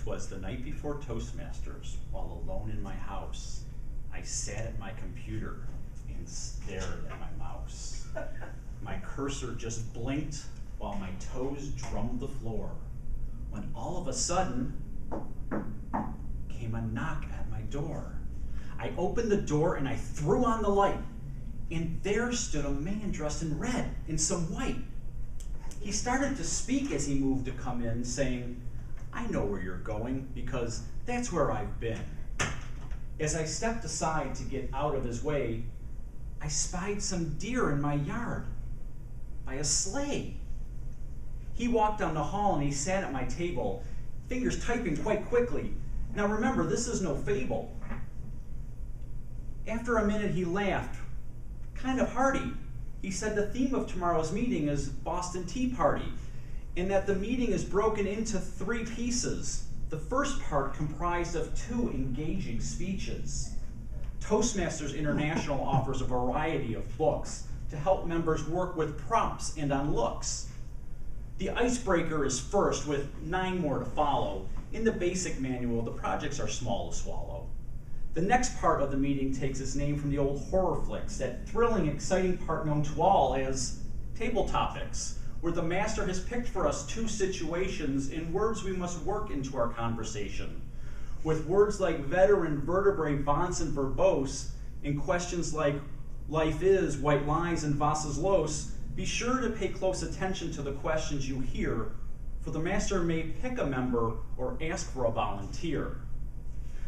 'Twas the night before Toastmasters, while alone in my house. I sat at my computer and stared at my mouse. My cursor just blinked while my toes drummed the floor, when all of a sudden came a knock at my door. I opened the door and I threw on the light, and there stood a man dressed in red and some white. He started to speak as he moved to come in, saying, "I know where you're going, because that's where I've been." As I stepped aside to get out of his way, I spied some deer in my yard by a sleigh. He walked down the hall and he sat at my table, fingers typing quite quickly. Now remember, this is no fable. After a minute, he laughed, kind of hearty. He said the theme of tomorrow's meeting is Boston Tea Party, and that the meeting is broken into 3 pieces. The first part comprised of 2 engaging speeches. Toastmasters International offers a variety of books to help members work with prompts and on looks. The icebreaker is first, with 9 more to follow. In the basic manual, the projects are small to swallow. The next part of the meeting takes its name from the old horror flicks, that thrilling, exciting part known to all as Table Topics, where the master has picked for us 2 situations in words we must work into our conversation. With words like veteran, vertebrae, vons, and verbose, and questions like life is, white lies, and was is los, be sure to pay close attention to the questions you hear, for the master may pick a member or ask for a volunteer.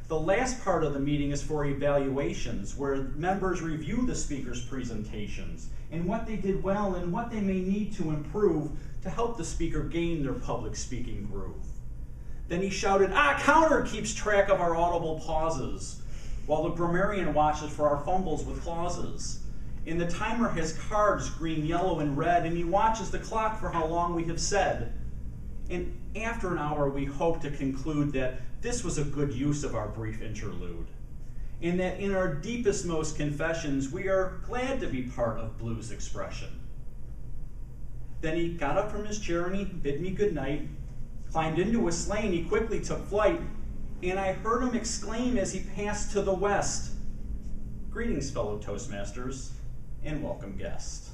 The last part of the meeting is for evaluations, where members review the speaker's presentations and what they did well and what they may need to improve to help the speaker gain their public speaking groove. Then he shouted, "Counter keeps track of our audible pauses, while the grammarian watches for our fumbles with clauses. And the timer has cards, green, yellow, and red, and he watches the clock for how long we have said. And after an hour, we hope to conclude that this was a good use of our brief interlude, and that in our deepest, most confessions, we are glad to be part of Blue's expression." Then he got up from his chair and he bid me good night, climbed into a sleigh and he quickly took flight, and I heard him exclaim as he passed to the west, "Greetings, fellow Toastmasters, and welcome guest."